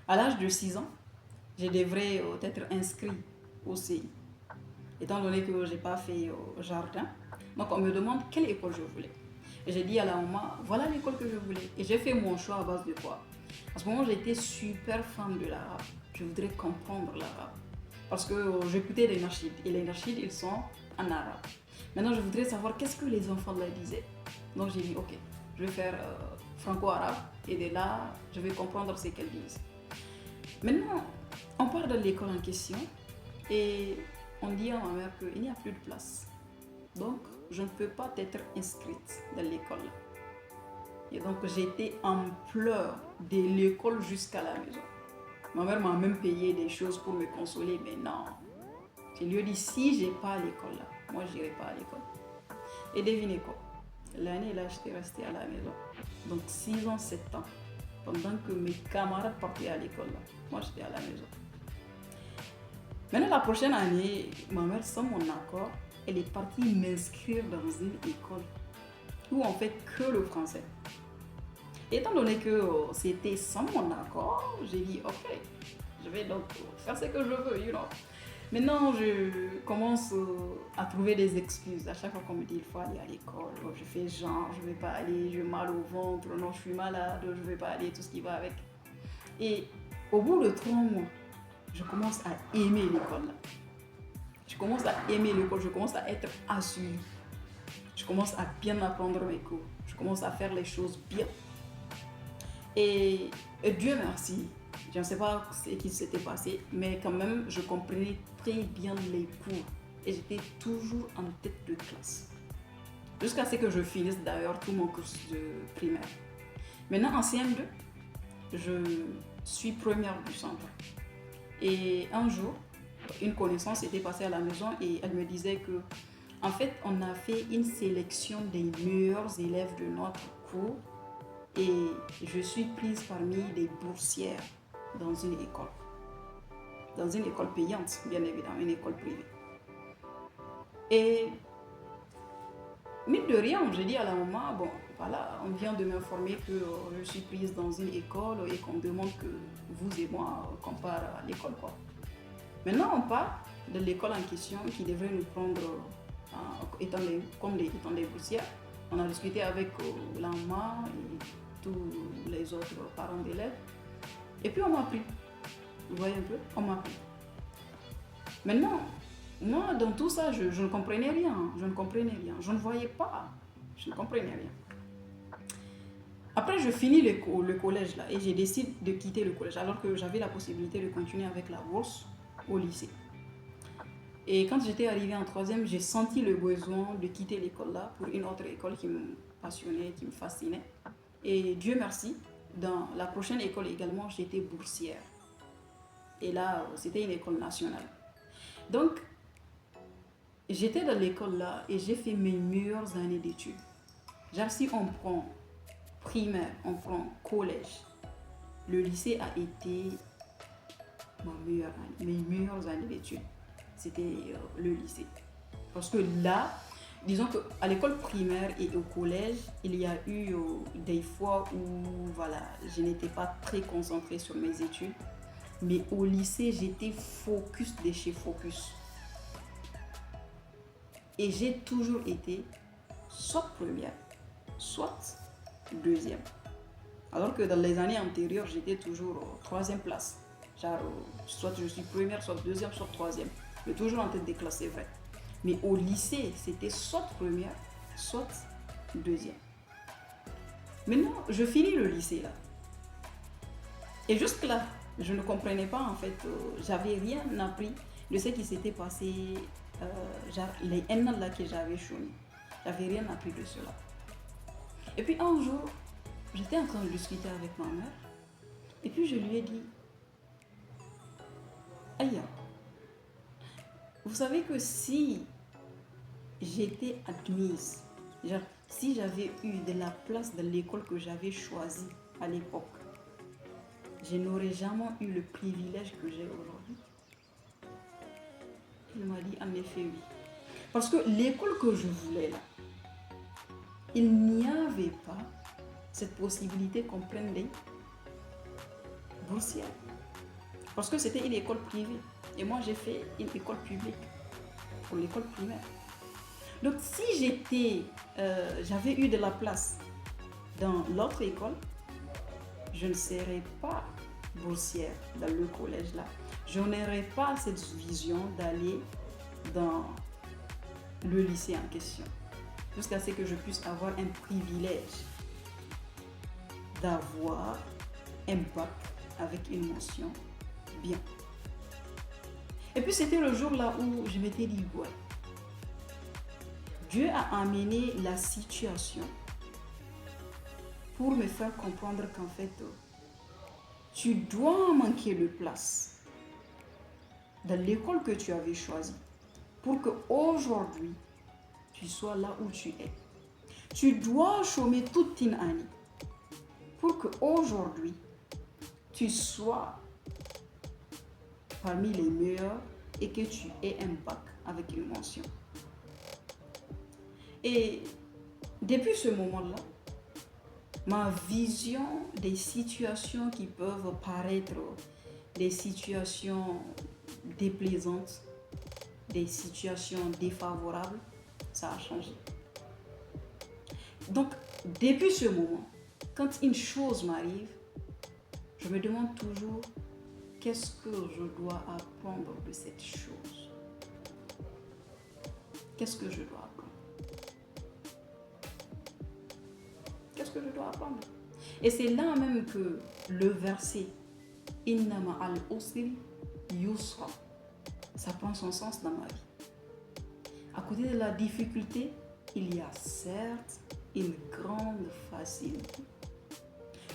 À l'âge de 6 ans, je devrais être inscrit au CI. Étant donné que je n'ai pas fait jardin, donc on me demande quelle école je voulais. Et j'ai dit à la maman, voilà l'école que je voulais. Et j'ai fait mon choix à base de quoi? À ce moment, j'étais super fan de l'arabe. Je voudrais comprendre l'arabe. Parce que j'écoutais les nashids. Et les nashids, ils sont en arabe. Maintenant, je voudrais savoir qu'est-ce que les enfants là disaient. Donc j'ai dit, ok, je vais faire franco-arabe. Et de là, je vais comprendre ce qu'elles disent. Maintenant, on part de l'école en question. Et on dit à ma mère qu'il n'y a plus de place. Donc, je ne peux pas être inscrite dans l'école. Et donc, j'étais en pleurs de l'école jusqu'à la maison. Ma mère m'a même payé des choses pour me consoler, mais non. Je lui ai dit, si je n'ai pas à l'école là, moi je n'irai pas à l'école. Et devinez quoi? L'année là, j'étais restée à la maison. Donc 6 ans, 7 ans. Pendant que mes camarades partaient à l'école là, moi j'étais à la maison. Maintenant, la prochaine année, ma mère, sans mon accord, elle est partie m'inscrire dans une école où on fait que le français. Étant donné que c'était sans mon accord, j'ai dit ok, je vais donc faire ce que je veux, you know. Maintenant, je commence à trouver des excuses. À chaque fois qu'on me dit il faut aller à l'école, je fais genre, je ne vais pas aller, j'ai mal au ventre, non, je suis malade, je ne vais pas aller, tout ce qui va avec. Et au bout de 3 mois, je commence à aimer l'école. Je commence à aimer l'école, je commence à être assurée. Je commence à bien apprendre mes cours. Je commence à faire les choses bien. Et Dieu merci, je ne sais pas ce qui s'était passé, mais quand même, je comprenais très bien les cours. Et j'étais toujours en tête de classe. Jusqu'à ce que je finisse d'ailleurs tout mon cursus de primaire. Maintenant, en CM2, je suis première du centre. Et un jour, une connaissance était passée à la maison et elle me disait que, en fait, on a fait une sélection des meilleurs élèves de notre cours et je suis prise parmi des boursières dans une école. Dans une école payante, bien évidemment, une école privée. Et mine de rien, j'ai dit à la maman, bon, voilà, on vient de m'informer que je suis prise dans une école et qu'on me demande que vous et moi, qu'on part à l'école, quoi. Maintenant, on part de l'école en question qui devrait nous prendre étant des boursières. On a discuté avec la maman et tous les autres parents d'élèves. Et puis on m'a pris. Vous voyez un peu? On m'a pris. Maintenant, moi, dans tout ça, je ne comprenais rien. Je ne comprenais rien. Je ne voyais pas. Je ne comprenais rien. Après, je finis le collège là et j'ai décidé de quitter le collège alors que j'avais la possibilité de continuer avec la bourse au lycée. Et quand j'étais arrivée en troisième, j'ai senti le besoin de quitter l'école là pour une autre école qui me passionnait, qui me fascinait. Et Dieu merci, dans la prochaine école également, j'étais boursière. Et là, c'était une école nationale. Donc, j'étais dans l'école là et j'ai fait mes meilleures années d'études. Genre, si on prend primaire, on prend collège, le lycée a été mes meilleures années d'études. C'était le lycée. Parce que là, disons qu'à l'école primaire et au collège, il y a eu des fois où voilà, je n'étais pas très concentrée sur mes études. Mais au lycée, j'étais focus de chez focus. Et j'ai toujours été soit première, soit deuxième. Alors que dans les années antérieures, j'étais toujours troisième place. Genre, soit je suis première, soit deuxième, soit troisième. Mais toujours en tête des classes, c'est vrai. Mais au lycée, c'était soit première, soit deuxième. Maintenant, je finis le lycée là. Et jusque là, je ne comprenais pas en fait. J'avais rien appris de ce qui s'était passé, genre les 1 an là que j'avais chômé. J'avais rien appris de cela. Et puis un jour, j'étais en train de discuter avec ma mère. Et puis je lui ai dit, aïe, vous savez que si j'étais admise, genre si j'avais eu de la place dans l'école que j'avais choisie à l'époque, je n'aurais jamais eu le privilège que j'ai aujourd'hui. Il m'a dit en effet oui. Parce que l'école que je voulais là, il n'y avait pas cette possibilité qu'on prenne des boursières. Parce que c'était une école privée. Et moi, j'ai fait une école publique pour l'école primaire. Donc, si j'avais eu de la place dans l'autre école, je ne serais pas boursière dans le collège là. Je n'aurais pas cette vision d'aller dans le lycée en question. Jusqu'à ce que je puisse avoir un privilège d'avoir un bac avec une mention bien. Et puis c'était le jour là où je m'étais dit, ouais, Dieu a amené la situation pour me faire comprendre qu'en fait, tu dois manquer de place dans l'école que tu avais choisie pour qu'aujourd'hui, tu sois là où tu es. Tu dois chômer toute une année pour qu'aujourd'hui, tu sois parmi les meilleurs et que tu aies un bac avec une mention. Et depuis ce moment-là, ma vision des situations qui peuvent paraître des situations déplaisantes, des situations défavorables, ça a changé. Donc, depuis ce moment, quand une chose m'arrive, je me demande toujours qu'est-ce que je dois apprendre de cette chose. Qu'est-ce que je dois apprendre? Qu'est-ce que je dois apprendre? Et c'est là même que le verset Inna ma'al usri yusra, ça prend son sens dans ma vie. À côté de la difficulté, il y a certes une grande facilité.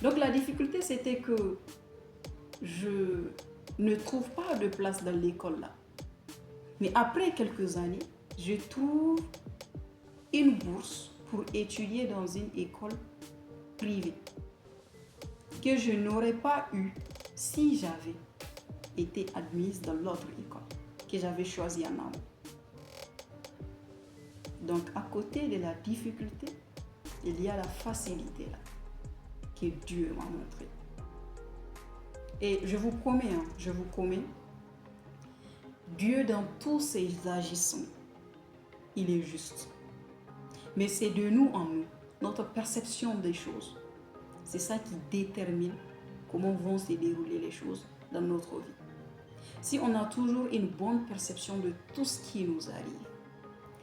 Donc la difficulté, c'était que je ne trouve pas de place dans l'école là. Mais après quelques années, je trouve une bourse pour étudier dans une école privée que je n'aurais pas eu si j'avais été admise dans l'autre école que j'avais choisie en amont. Donc à côté de la difficulté, il y a la facilité là que Dieu m'a montré. Et je vous promets, Dieu dans tous ses agissements, il est juste. Mais c'est de nous en nous, notre perception des choses. C'est ça qui détermine comment vont se dérouler les choses dans notre vie. Si on a toujours une bonne perception de tout ce qui nous arrive,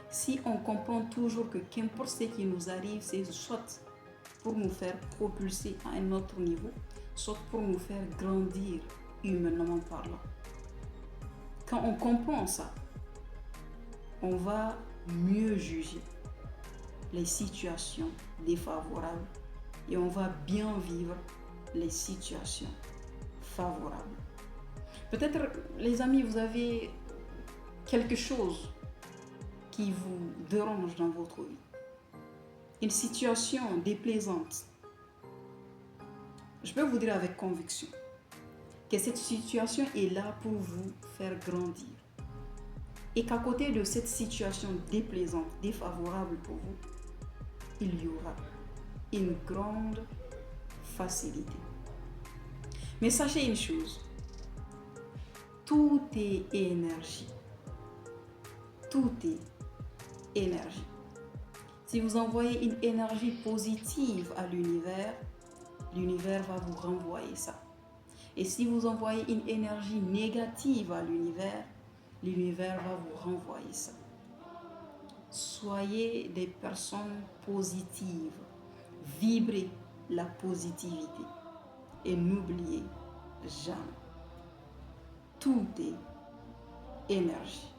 si on comprend toujours que qu'importe ce qui nous arrive, c'est soit pour nous faire propulser à un autre niveau, soit pour nous faire grandir humainement parlant. Quand on comprend ça, on va mieux juger les situations défavorables et on va bien vivre les situations favorables. Peut-être, les amis, vous avez quelque chose qui vous dérange dans votre vie. Une situation déplaisante. Je peux vous dire avec conviction que cette situation est là pour vous faire grandir. Et qu'à côté de cette situation déplaisante, défavorable pour vous, il y aura une grande facilité. Mais sachez une chose, tout est énergie. Tout est énergie. Si vous envoyez une énergie positive à l'univers, l'univers va vous renvoyer ça. Et si vous envoyez une énergie négative à l'univers, l'univers va vous renvoyer ça. Soyez des personnes positives. Vibrez la positivité. Et n'oubliez jamais, tout est énergie.